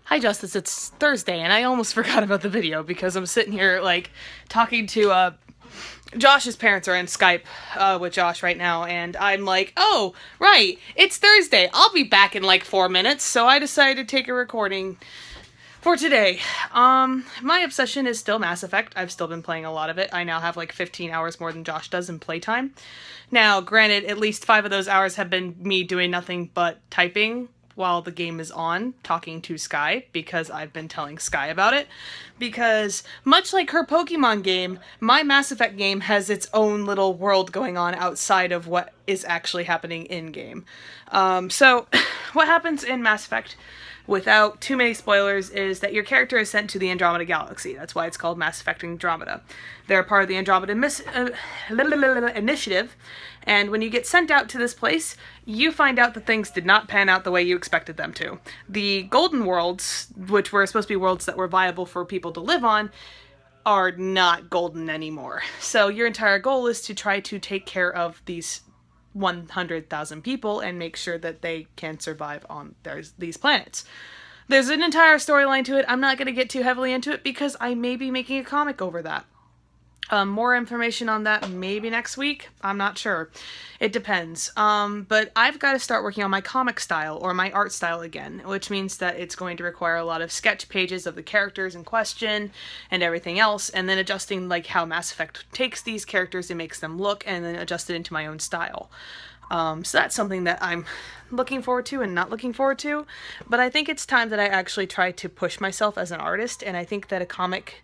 Hi, Justice. It's Thursday, and I almost forgot about the video because I'm sitting here, like, talking to, Josh's parents are in Skype, with Josh right now, and I'm like, oh, right, it's Thursday. I'll be back in, like, 4 minutes, so I decided to take a recording for today. My obsession is still Mass Effect. I've still been playing a lot of it. I now have, like, 15 hours more than Josh does in playtime. Now, granted, at least 5 of those hours have been me doing nothing but typing while the game is on, talking to Sky, because I've been telling Sky about it. Because, much like her Pokemon game, my Mass Effect game has its own little world going on outside of what is actually happening in-game. So, what happens in Mass Effect, without too many spoilers, is that your character is sent to the Andromeda Galaxy. That's why it's called Mass Effect Andromeda. They're part of the Andromeda Initiative, and when you get sent out to this place, you find out that things did not pan out the way you expected them to. The Golden Worlds, which were supposed to be worlds that were viable for people to live on, are not golden anymore. So your entire goal is to try to take care of these 100,000 people and make sure that they can survive on these planets. There's an entire storyline to it. I'm not going to get too heavily into it because I may be making a comic over that. More information on that maybe next week. I'm not sure. It depends. But I've got to start working on my comic style or my art style again, which means that it's going to require a lot of sketch pages of the characters in question and everything else, and then adjusting like how Mass Effect takes these characters and makes them look, and then adjust it into my own style. So that's something that I'm looking forward to and not looking forward to. But I think it's time that I actually try to push myself as an artist, and I think that a comic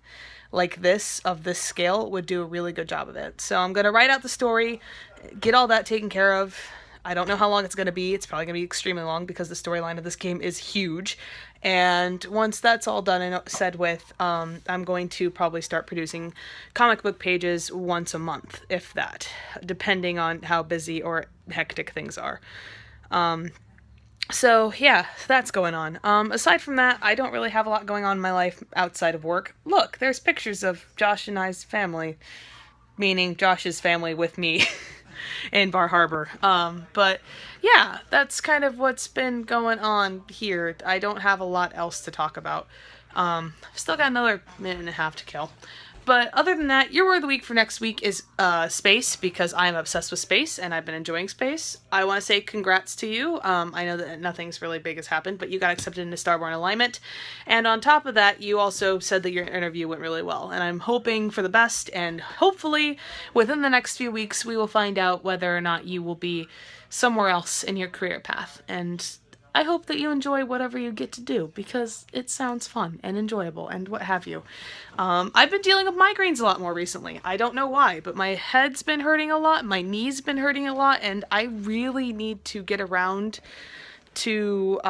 like this, of this scale, would do a really good job of it. So I'm going to write out the story, get all that taken care of. I don't know how long it's going to be. It's probably going to be extremely long because the storyline of this game is huge. And once that's all done and said with, I'm going to probably start producing comic book pages once a month, if that, depending on how busy or hectic things are. So, yeah, that's going on. Aside from that, I don't really have a lot going on in my life outside of work. Look, there's pictures of Josh and I's family, meaning Josh's family with me in Bar Harbor. But, yeah, that's kind of what's been going on here. I don't have a lot else to talk about. I've still got another minute and a half to kill. But other than that, your word of the week for next week is space, because I'm obsessed with space and I've been enjoying space. I want to say congrats to you. I know that nothing's really big has happened, but you got accepted into Starborn Alignment. And on top of that, you also said that your interview went really well. And I'm hoping for the best, and hopefully within the next few weeks we will find out whether or not you will be somewhere else in your career path. And I hope that you enjoy whatever you get to do, because it sounds fun and enjoyable and what have you. I've been dealing with migraines a lot more recently. I don't know why, but my head's been hurting a lot, my knee's been hurting a lot, and I really need to get around to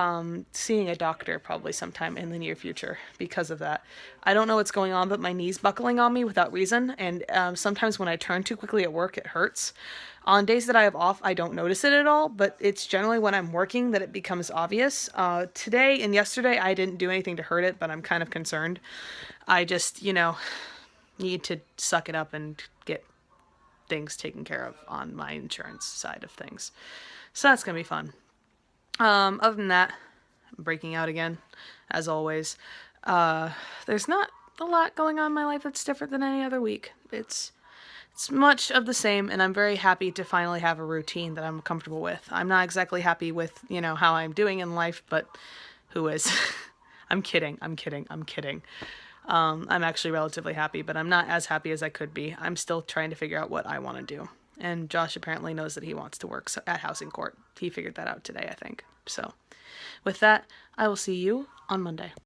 seeing a doctor probably sometime in the near future because of that. I don't know what's going on, but my knee's buckling on me without reason, and sometimes when I turn too quickly at work, it hurts. On days that I have off, I don't notice it at all, but it's generally when I'm working that it becomes obvious. Today and yesterday, I didn't do anything to hurt it, but I'm kind of concerned. I just, need to suck it up and get things taken care of on my insurance side of things. So that's going to be fun. Other than that, I'm breaking out again, as always. There's not a lot going on in my life that's different than any other week. It's much of the same, and I'm very happy to finally have a routine that I'm comfortable with. I'm not exactly happy with, how I'm doing in life, but who is? I'm kidding. I'm actually relatively happy, but I'm not as happy as I could be. I'm still trying to figure out what I want to do. And Josh apparently knows that he wants to work at Housing Court. He figured that out today, I think. So, with that, I will see you on Monday.